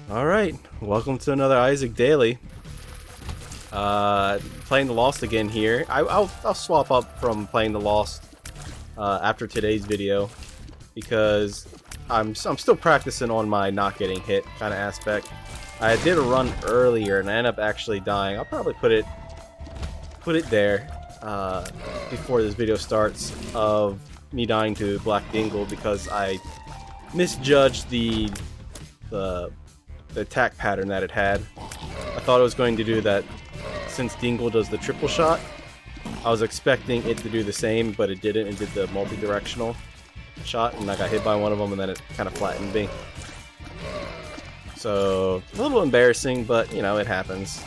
Alright, welcome to another Isaac Daily. Playing the Lost again here. I'll swap up from playing the Lost after today's video because I'm still practicing on my not getting hit kind of aspect. I did a run earlier and I ended up actually dying. I'll probably put it there before this video starts of me dying to Black Dingle because I misjudged the attack pattern that it had. I thought it was going to do that since Dingle does the triple shot. I was expecting it to do the same, but it didn't. It did the multi-directional shot, and I got hit by one of them, and then it kind of flattened me. So, a little embarrassing, but, you know, it happens.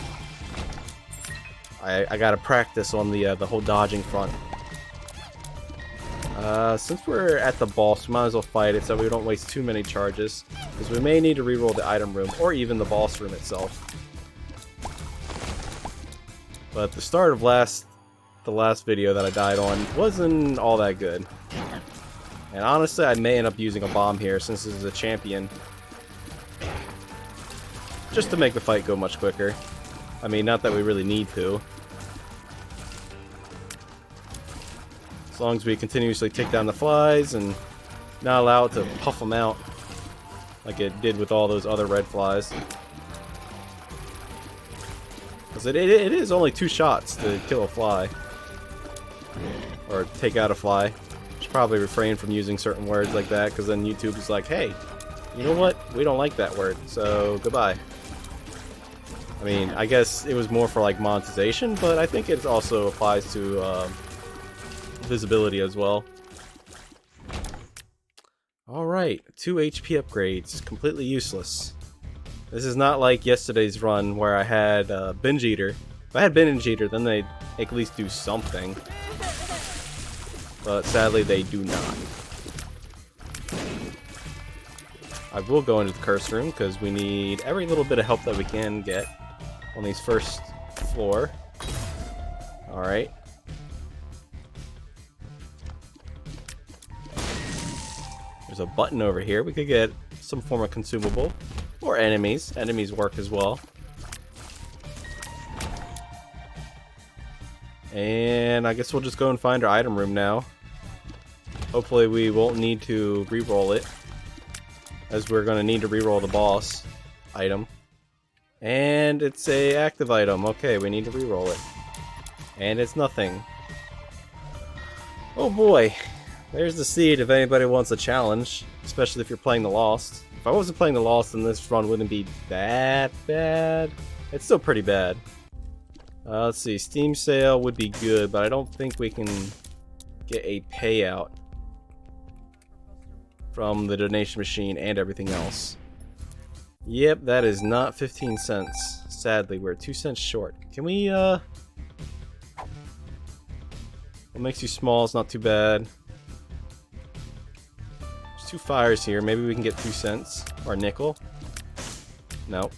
I gotta practice on the whole dodging front. Since we're at the boss, we might as well fight it so we don't waste too many charges, because we may need to reroll the item room, or even the boss room itself. But the start of the last video that I died on wasn't all that good. And honestly, I may end up using a bomb here since this is a champion. Just to make the fight go much quicker. I mean, not that we really need to. As long as we continuously take down the flies and not allow it to puff them out like it did with all those other red flies. Because it is only 2 shots to kill a fly. Or take out a fly. Should probably refrain from using certain words like that, because then YouTube is like, hey, you know what? We don't like that word, so goodbye. I mean, I guess it was more for like monetization, but I think it also applies to visibility as well. Alright, 2 HP upgrades. Completely useless. This is not like yesterday's run where I had Binge Eater. If I had Binge Eater, then they'd at least do something. But sadly, they do not. I will go into the curse room because we need every little bit of help that we can get on these first floor. Alright. There's a button over here. We could get some form of consumable. Or enemies. Enemies work as well. And I guess we'll just go and find our item room now. Hopefully we won't need to re-roll it, as we're going to need to re-roll the boss item. And it's a active item. Okay, we need to re-roll it. And it's nothing. Oh boy. There's the seed if anybody wants a challenge, especially if you're playing the Lost. If I wasn't playing the Lost, then this run wouldn't be that bad. It's still pretty bad. Let's see, Steam sale would be good, but I don't think we can get a payout from the donation machine and everything else. Yep, that is not 15 cents. Sadly, we're 2 cents short. Can we, what makes you small is not too bad. There's 2 fires here. Maybe we can get 2 cents or a nickel. No.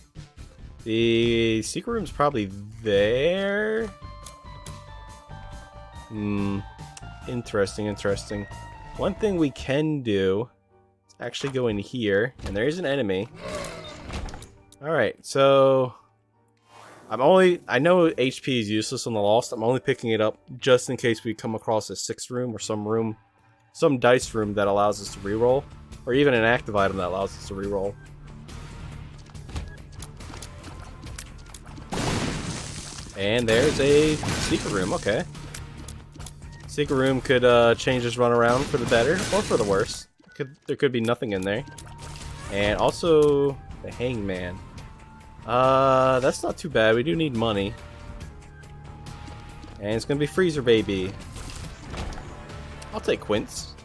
The secret room's probably there. Interesting. One thing we can do is actually go in here, and there is an enemy. Alright, so I know HP is useless on the Lost. I'm only picking it up just in case we come across a 6th room or some dice room that allows us to reroll, or even an active item that allows us to reroll. And there's a secret room, okay. Secret room could change this run around for the better or for the worse. There could be nothing in there. And also the hangman. That's not too bad. We do need money. And it's gonna be Freezer Baby. I'll take Quince.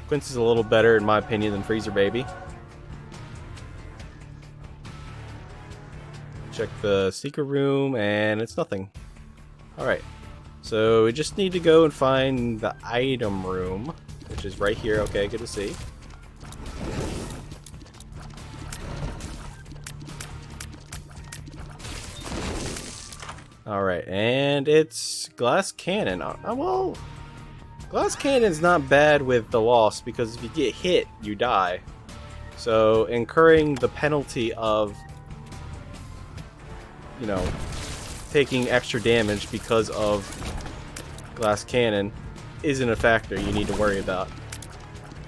Quince is a little better in my opinion than Freezer Baby. Check the secret room, and it's nothing. Alright, so we just need to go and find the item room, which is right here. Okay, good to see. Alright, and it's glass cannon. Well, glass cannon's not bad with the Lost, because if you get hit, you die. So incurring the penalty of, you know, taking extra damage because of glass cannon isn't a factor you need to worry about.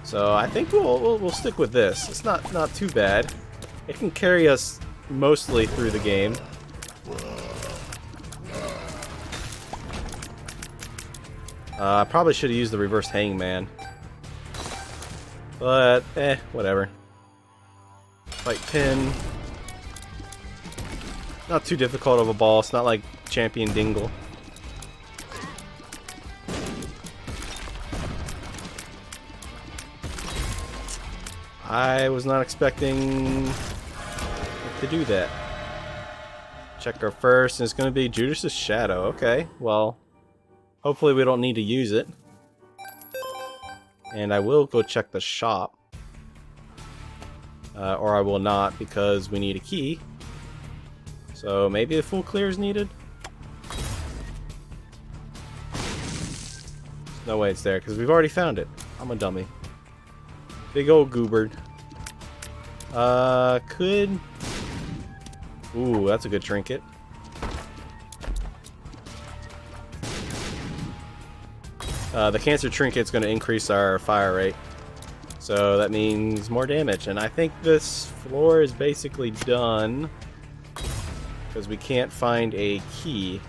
So I think we'll stick with this. It's not too bad. It can carry us mostly through the game. I probably should have used the reverse hangman. But, whatever. Fight pin. Not too difficult of a boss, not like Champion Dingle. I was not expecting to do that. Check our first, and it's going to be Judas's Shadow. Okay, well, hopefully we don't need to use it. And I will go check the shop. Or I will not, because we need a key. So maybe a full clear is needed? No way it's there, because we've already found it. I'm a dummy. Big old gooberd. Could... Ooh, that's a good trinket. The cancer trinket's going to increase our fire rate. So that means more damage. And I think this floor is basically done. Because we can't find a key.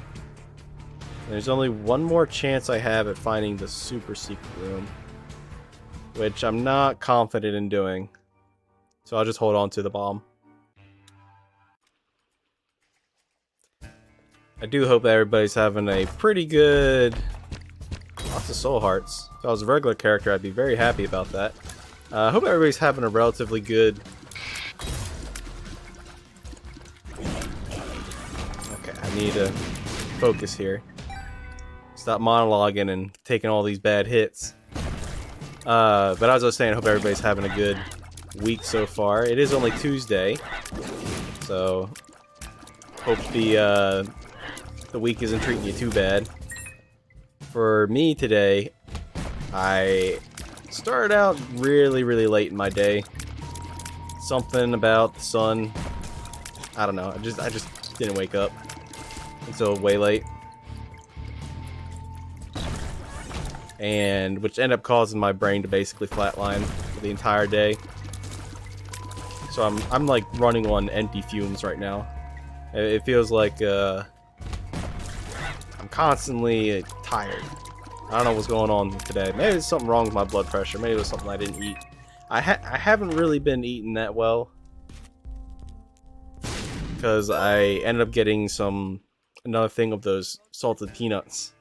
There's only one more chance I have at finding the super secret room. Which I'm not confident in doing. So I'll just hold on to the bomb. I do hope that everybody's having a pretty good... Lots of soul hearts. If I was a regular character, I'd be very happy about that. I hope everybody's having a relatively good... Okay, I need to focus here. Stop monologuing and taking all these bad hits. But as I was saying, I hope everybody's having a good week so far. It is only Tuesday, so hope the week isn't treating you too bad. For me today, I started out really late in my day. Something about the sun. I don't know. I just didn't wake up until way late. And which ended up causing my brain to basically flatline for the entire day. So I'm like running on empty fumes right now. It feels like I'm constantly tired. I don't know what's going on today. Maybe there's something wrong with my blood pressure. Maybe it was something I didn't eat. I haven't really been eating that well because I ended up getting another thing of those salted peanuts,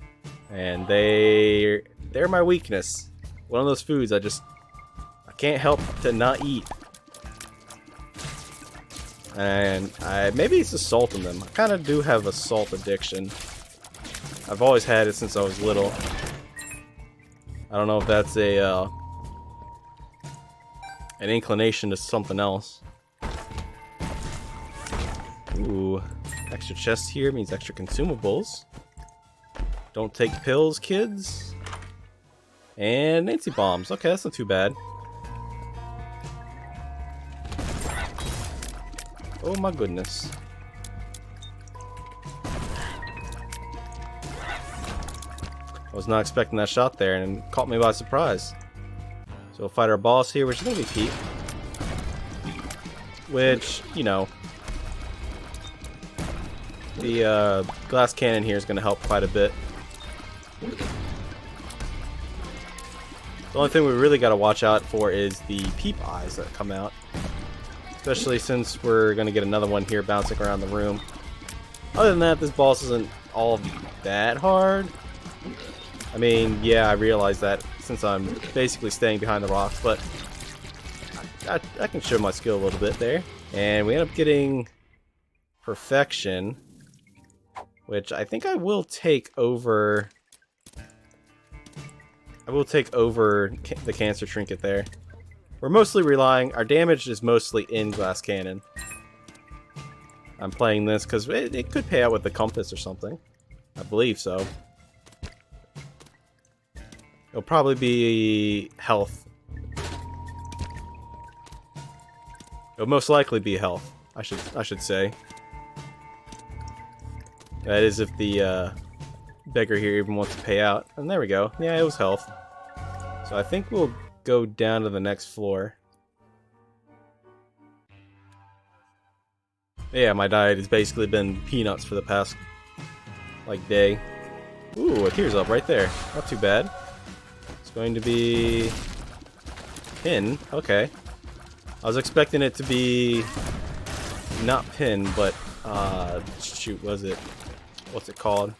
and they're my weakness. One of those foods I can't help to not eat. And maybe it's the salt in them. I kind of do have a salt addiction. I've always had it since I was little. I don't know if that's an inclination to something else. Ooh, extra chest here means extra consumables. Don't take pills, kids. And Nancy bombs. Okay, that's not too bad. Oh my goodness. I was not expecting that shot there, and it caught me by surprise. So we'll fight our boss here, which is going to be Pete. Which, you know, the glass cannon here is going to help quite a bit. The only thing we really got to watch out for is the peep eyes that come out. Especially since we're going to get another one here bouncing around the room. Other than that, this boss isn't all that hard. I mean, yeah, I realize that since I'm basically staying behind the rocks, but I can show my skill a little bit there. And we end up getting Perfection, which I think I will take over... the Cancer Trinket there. We're mostly relying... Our damage is mostly in Glass Cannon. I'm playing this because it could pay out with the Compass or something. I believe so. It'll probably be health. It'll most likely be health. I should say. That is if the beggar here even wants to pay out. And there we go. Yeah, it was health. So I think we'll go down to the next floor. Yeah, my diet has basically been peanuts for the past, like, day. Ooh, a tears up right there. Not too bad. It's going to be... pin. Okay. I was expecting it to be... not pin, but, shoot, was it... what's it called?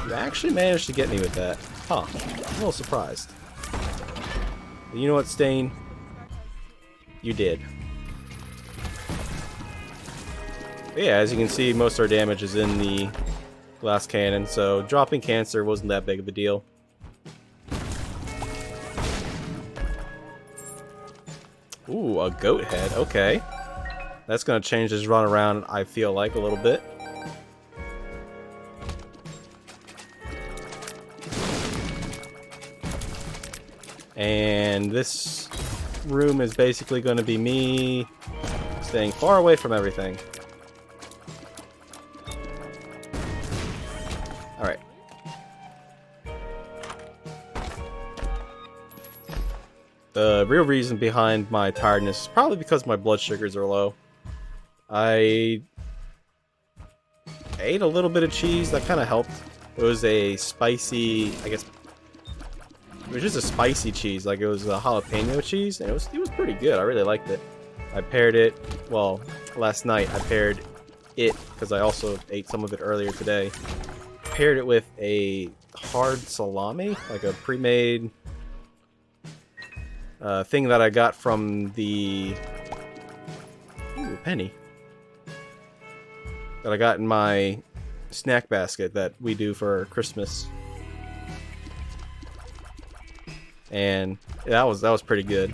You actually managed to get me with that. Huh. I'm a little surprised. But you know what, Stain? You did. But yeah, as you can see, most of our damage is in the glass cannon, so dropping cancer wasn't that big of a deal. Ooh, a goat head. Okay. That's gonna change this run around, I feel like, a little bit. And this room is basically going to be me staying far away from everything. Alright. The real reason behind my tiredness is probably because my blood sugars are low. I ate a little bit of cheese, that kind of helped. It was a spicy, I guess, it was just a spicy cheese, like it was a jalapeno cheese, and it was pretty good. I really liked it. I paired it, well, last night I paired it, because I also ate some of it earlier today. Paired it with a hard salami, like a pre-made thing that I got from the penny that I got in my snack basket that we do for Christmas. And that was pretty good.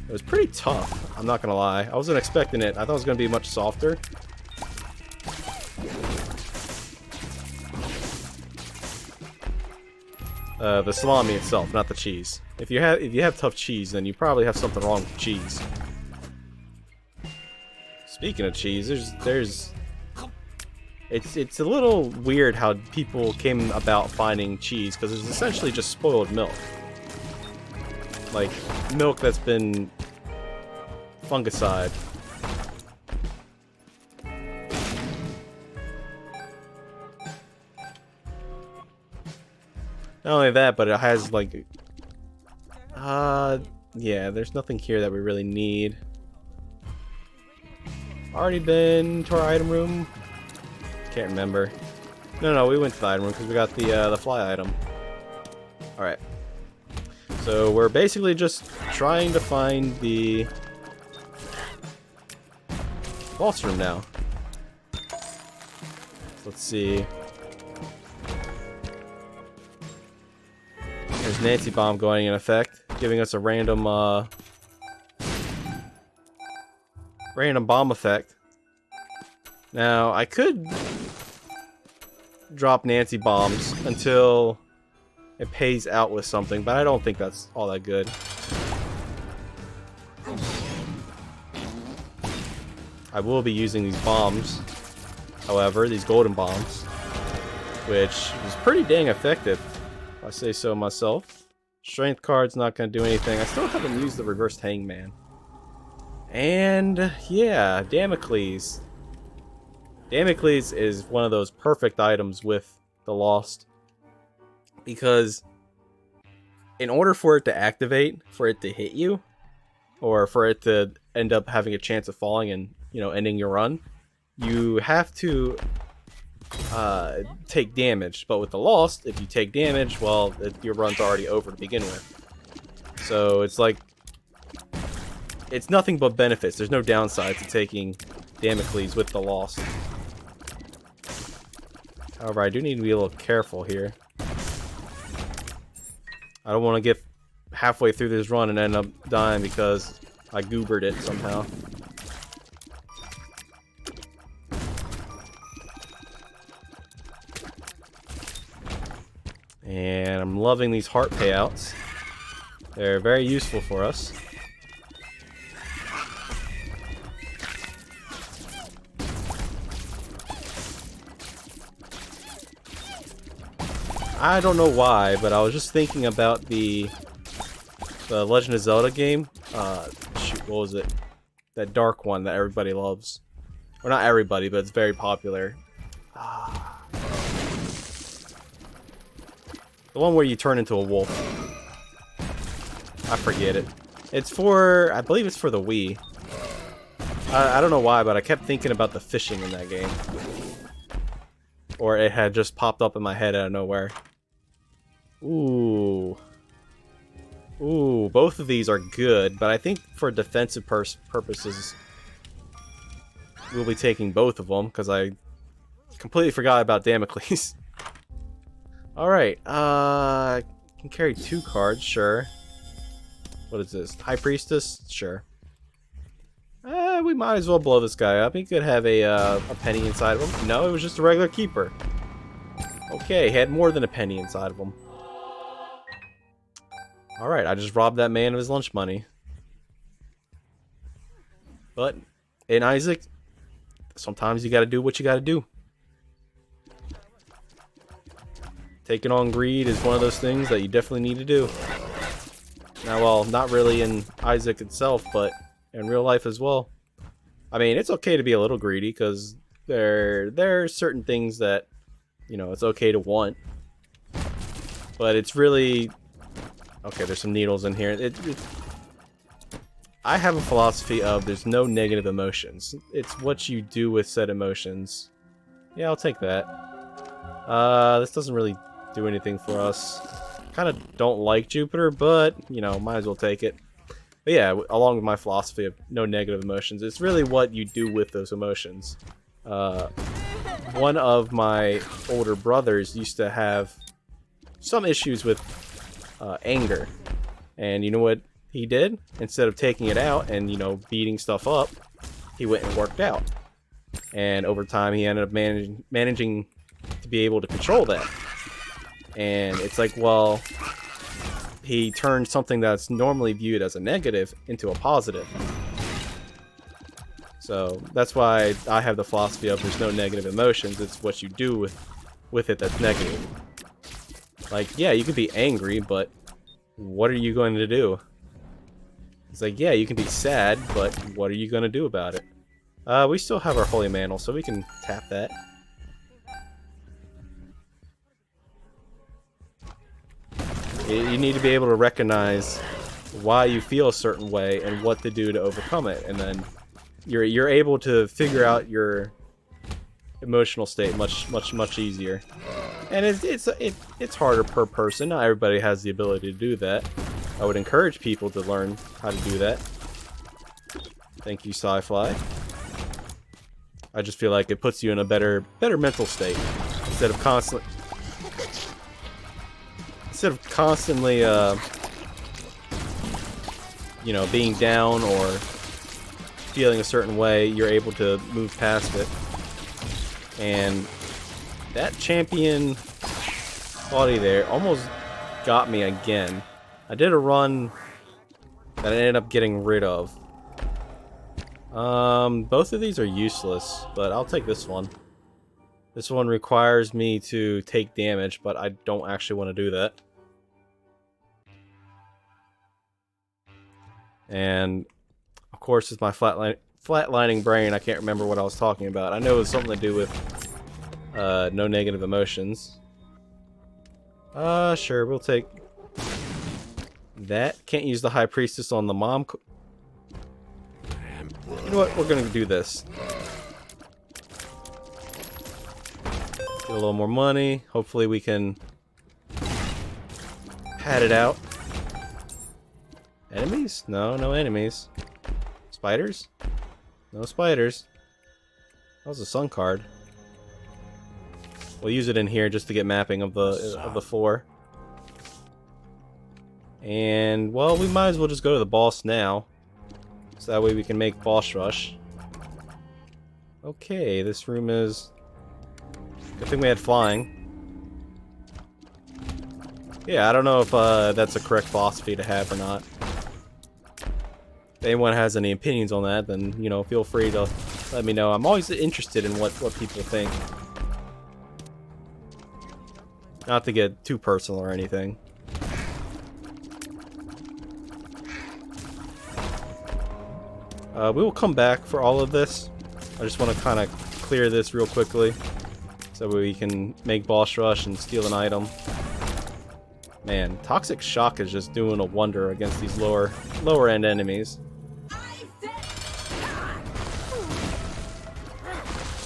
It was pretty tough, I'm not gonna lie. I wasn't expecting it. I thought it was gonna be much softer. The salami itself, not the cheese. If you have tough cheese, then you probably have something wrong with cheese. Speaking of cheese, it's a little weird how people came about finding cheese, because it's essentially just spoiled milk. Like, milk that's been fungicide. Not only that, but it has, like... yeah, there's nothing here that we really need. Already been to our item room? Can't remember. No, we went to the item room because we got the fly item. Alright. So we're basically just trying to find the boss room now. Let's see. There's Nancy Bomb going in effect, giving us a random random bomb effect. Now I could drop Nancy bombs until it pays out with something, but I don't think that's all that good. I will be using these bombs, however, these golden bombs, which is pretty dang effective, if I say so myself. Strength card's not going to do anything. I still haven't used the reversed hangman. And, yeah, Damocles. Damocles is one of those perfect items with the Lost. Because in order for it to activate, for it to hit you, or for it to end up having a chance of falling and, you know, ending your run, you have to take damage. But with the Lost, if you take damage, well, your run's already over to begin with. So it's like, it's nothing but benefits. There's no downside to taking Damocles with the Lost. However, I do need to be a little careful here. I don't want to get halfway through this run and end up dying because I goobered it somehow. And I'm loving these heart payouts. They're very useful for us. I don't know why, but I was just thinking about the Legend of Zelda game. Shoot, what was it? That dark one that everybody loves. Or not everybody, but it's very popular. The one where you turn into a wolf. I forget it. It's for, I believe it's for the Wii. I don't know why, but I kept thinking about the fishing in that game. Or it had just popped up in my head out of nowhere. Ooh. Ooh, both of these are good, but I think for defensive purposes, we'll be taking both of them, because I completely forgot about Damocles. Alright, I can carry 2 cards, sure. What is this? High Priestess? Sure. We might as well blow this guy up. He could have a penny inside of him. No, it was just a regular keeper. Okay, he had more than a penny inside of him. Alright, I just robbed that man of his lunch money. But, in Isaac, sometimes you gotta do what you gotta do. Taking on greed is one of those things that you definitely need to do. Now, well, not really in Isaac itself, but in real life as well. I mean, it's okay to be a little greedy, because there are certain things that, you know, it's okay to want. But it's really... Okay, there's some needles in here. I have a philosophy of there's no negative emotions. It's what you do with said emotions. Yeah, I'll take that. This doesn't really do anything for us. Kind of don't like Jupiter, but, you know, might as well take it. But yeah, along with my philosophy of no negative emotions, it's really what you do with those emotions. One of my older brothers used to have some issues with anger. And you know what he did? Instead of taking it out and, you know, beating stuff up, he went and worked out. And over time, he ended up managing to be able to control that. And it's like, well, he turned something that's normally viewed as a negative into a positive. So that's why I have the philosophy of there's no negative emotions. It's what you do with it that's negative. Like, yeah, you can be angry, but what are you going to do? It's like, yeah, you can be sad, but what are you going to do about it? We still have our Holy Mantle, so we can tap that. You need to be able to recognize why you feel a certain way and what to do to overcome it, and then you're able to figure out your emotional state much easier. And it's harder per person. Not everybody has the ability to do that. I would encourage people to learn how to do that. Thank you, Sci-Fly. I just feel like it puts you in a better mental state instead of constantly you know, being down or feeling a certain way. You're able to move past it. And that champion body there almost got me again. I did a run that I ended up getting rid of. Both of these are useless, but I'll take this one. This one requires me to take damage, but I don't actually want to do that. And, of course, it's my flatlining brain. I can't remember what I was talking about. I know it was something to do with no negative emotions. Sure, we'll take that. Can't use the High Priestess on the mom. You know what? We're gonna do this. Get a little more money. Hopefully we can pad it out. Enemies? No, no enemies. Spiders? No spiders. That was a sun card. We'll use it in here just to get mapping of the floor. And, well, we might as well just go to the boss now. So that way we can make boss rush. Okay, this room is... Good thing we had flying. Yeah, I don't know if that's a correct philosophy to have or not. If anyone has any opinions on that, then, you know, feel free to let me know. I'm always interested in what people think. Not to get too personal or anything. We will come back for all of this. I just want to kind of clear this real quickly so we can make boss rush and steal an item. Man, Toxic Shock is just doing a wonder against these lower end enemies.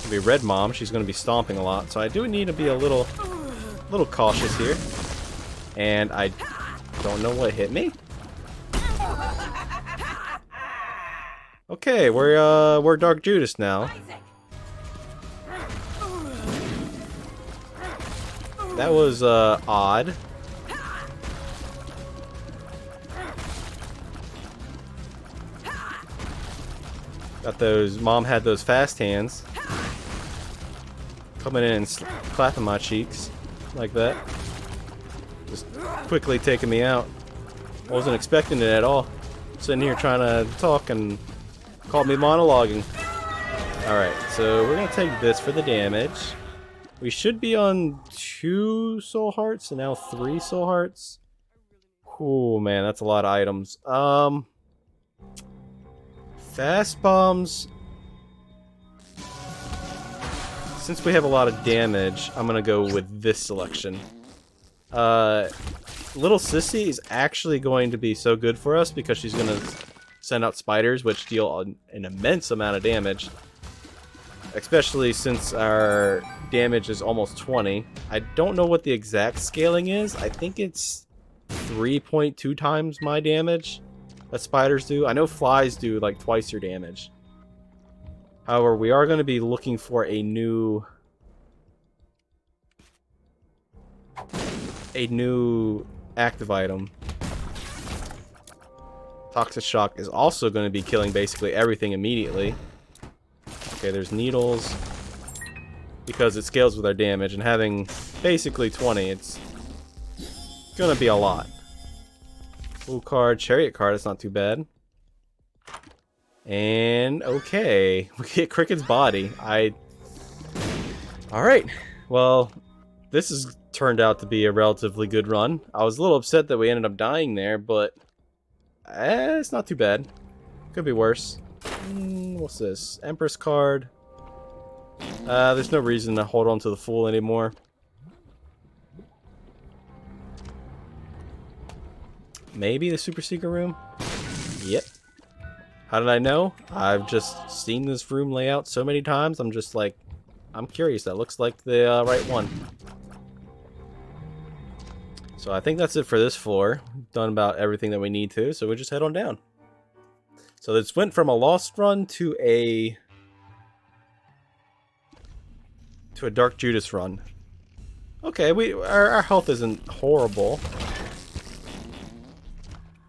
It'll be Red Mom. She's going to be stomping a lot, so I do need to be a little cautious here. And I don't know what hit me. Okay, we're Dark Judas now. That was odd. Got those. Mom had those fast hands coming in and clapping my cheeks like that. Just quickly taking me out. I wasn't expecting it at all. Sitting here trying to talk and caught me monologuing. Alright, so we're gonna take this for the damage. We should be on 2 soul hearts and now 3 soul hearts. Oh man, that's a lot of items. Fast bombs. Since we have a lot of damage, I'm gonna go with this selection. Little Sissy is actually going to be so good for us because she's gonna send out spiders, which deal an immense amount of damage. Especially since our damage is almost 20. I don't know what the exact scaling is. I think it's 3.2 times my damage that spiders do. I know flies do like twice your damage. However, we are going to be looking for a new active item. Toxic Shock is also going to be killing basically everything immediately. Okay, there's needles. Because it scales with our damage, and having basically 20, it's gonna be a lot. Blue card, Chariot card, it's not too bad. And, okay, we get Cricket's body. Alright, well, this has turned out to be a relatively good run. I was a little upset that we ended up dying there, but it's not too bad. Could be worse. What's this? Empress card. There's no reason to hold on to the Fool anymore. Maybe the Super Secret Room? Yep. How did I know? I've just seen this room layout so many times, I'm just like, I'm curious. That looks like the right one. So I think that's it for this floor. We've done about everything that we need to, so we just head on down. So this went from a lost run to a Dark Judas run. Okay, our health isn't horrible.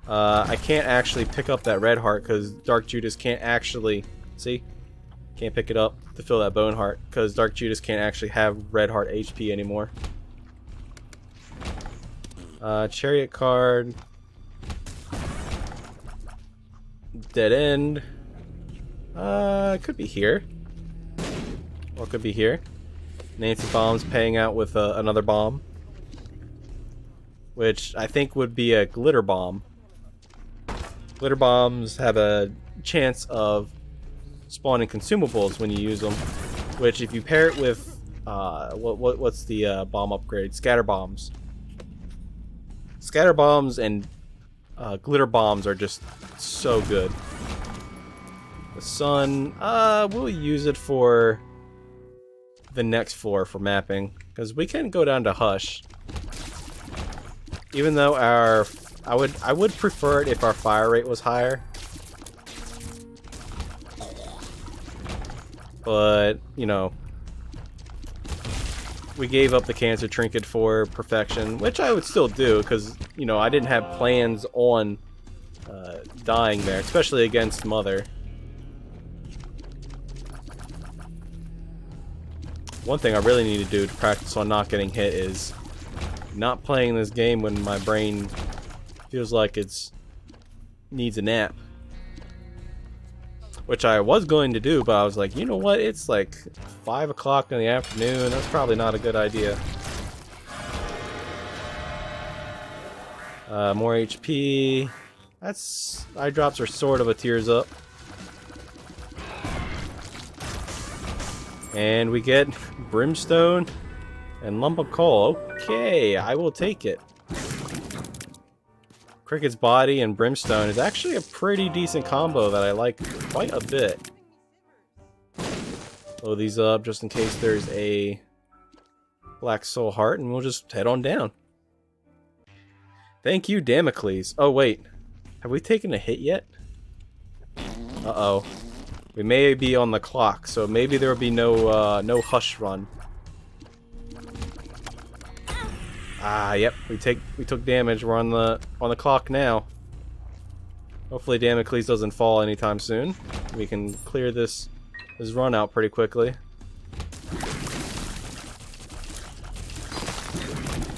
I can't actually pick up that red heart because Dark Judas can't actually can't pick it up to fill that bone heart because Dark Judas can't actually have red heart HP anymore. Chariot card. Dead end. It could be here. Or it could be here. Nancy Bomb's paying out with another bomb. Which I think would be a glitter bomb. Glitter bombs have a chance of spawning consumables when you use them. Which if you pair it with what's the bomb upgrade? Scatter bombs. Scatter bombs and glitter bombs are just so good. The sun, we'll use it for the next floor for mapping, because we can go down to Hush. Even though I would prefer it if our fire rate was higher. But, you know, we gave up the cancer trinket for perfection, which I would still do, because, you know, I didn't have plans on dying there, especially against Mother. One thing I really need to do to practice on not getting hit is not playing this game when my brain feels like it's needs a nap. Which I was going to do, but I was like, you know what? It's like 5 o'clock in the afternoon. That's probably not a good idea. More HP. That's... eye drops are sort of a tears up. And we get brimstone and lump of coal. Okay, I will take it. Cricket's body and brimstone is actually a pretty decent combo that I like quite a bit. Blow these up just in case there's a black soul heart, and we'll just head on down. Thank you, Damocles. Oh wait, have we taken a hit yet? Uh-oh. We may be on the clock, so maybe there will be no hush run. Ah, yep. We took damage. We're on the clock now. Hopefully Damocles doesn't fall anytime soon. We can clear this run out pretty quickly.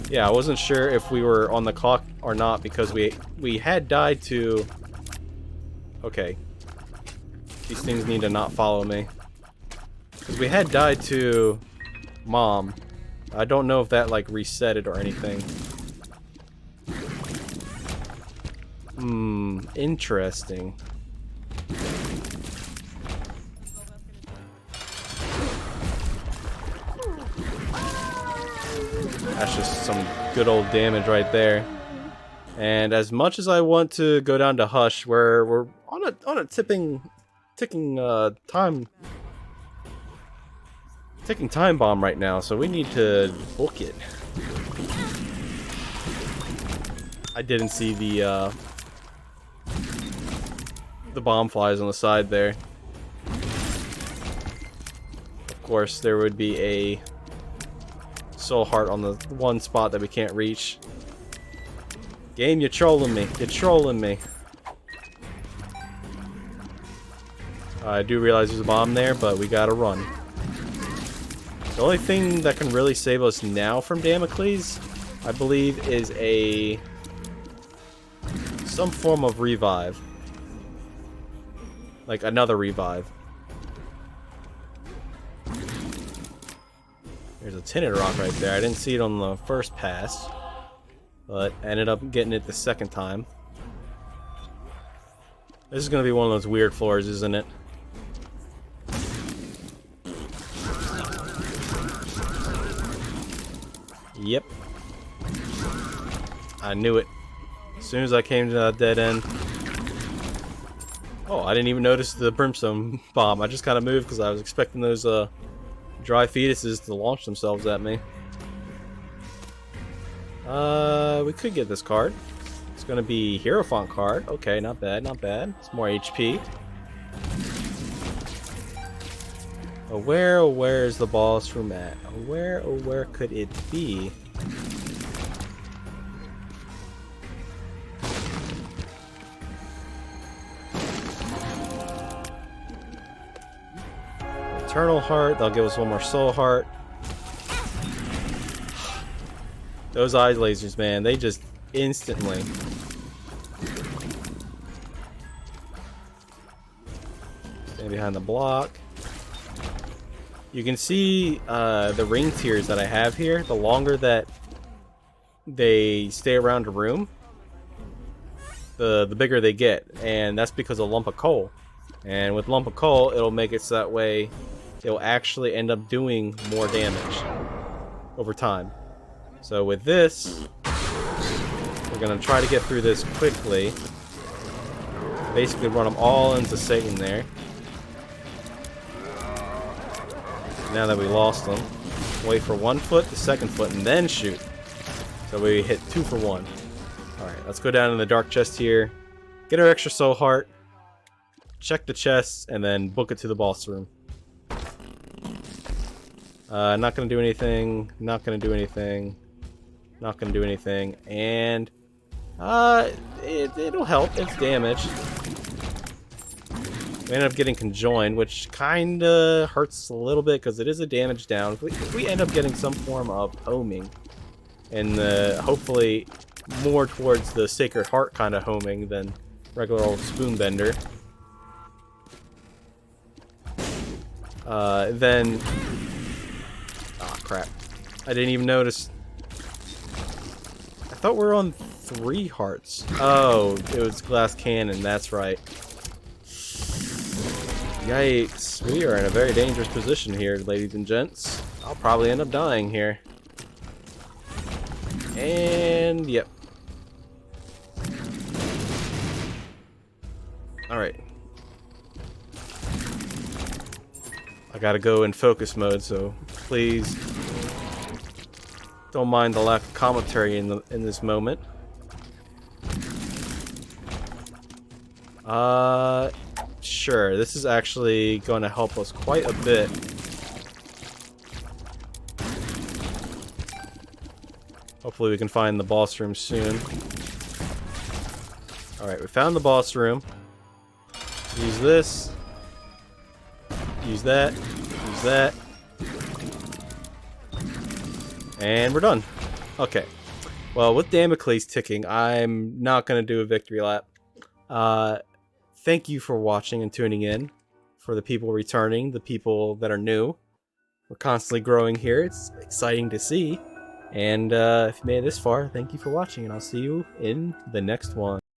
Yeah, I wasn't sure if we were on the clock or not because we had died to... Okay. These things need to not follow me. Because we had died to Mom. I don't know if that like reset it or anything. Interesting. That's just some good old damage right there. And as much as I want to go down to Hush, we're on a ticking time bomb right now, so we need to book it. I didn't see the bomb flies on the side there. Of course, there would be a soul heart on the one spot that we can't reach. Game, you're trolling me. You're trolling me. I do realize there's a bomb there, but we gotta run. The only thing that can really save us now from Damocles, I believe, is some form of revive. Like another revive. There's a tinted rock right there. I didn't see it on the first pass, but ended up getting it the second time. This is gonna be one of those weird floors, isn't it? Yep. I knew it. As soon as I came to that dead end. Oh, I didn't even notice the brimstone bomb. I just kind of moved because I was expecting those dry fetuses to launch themselves at me. We could get this card. It's gonna be Hierophant card. Okay, not bad, not bad. It's more HP. Where is the boss room at? Where could it be? Eternal heart. They'll give us one more soul heart. Those eye lasers, man, they just instantly. Stand behind the block. You can see the ring tiers that I have here. The longer that they stay around a room, the bigger they get, and that's because of lump of coal. And with lump of coal, it'll make it so that way it'll actually end up doing more damage over time. So with this, we're gonna try to get through this quickly. Basically run them all into Satan there. Now that we lost them, wait for 1 foot, the second foot, and then shoot. So we hit 2 for 1. Alright, let's go down in the dark chest here, get our extra soul heart, check the chests, and then book it to the boss room. Not gonna do anything, not gonna do anything, not gonna do anything, and it'll help, it's damage. We end up getting conjoined, which kinda hurts a little bit because it is a damage down. If we end up getting some form of homing, and hopefully more towards the Sacred Heart kind of homing than regular old Spoonbender. Then... oh crap. I didn't even notice. I thought we were on 3 hearts. Oh, it was Glass Cannon, that's right. Yikes. We are in a very dangerous position here, ladies and gents. I'll probably end up dying here. And, yep. Alright. I gotta go in focus mode, so please don't mind the lack of commentary in this moment. Sure, this is actually going to help us quite a bit. Hopefully we can find the boss room soon. Alright, we found the boss room. Use this. Use that. Use that. And we're done. Okay. Well, with Damocles ticking, I'm not going to do a victory lap. Thank you for watching and tuning in. For the people returning, the people that are new. We're constantly growing here. It's exciting to see. And if you made it this far, thank you for watching, and I'll see you in the next one.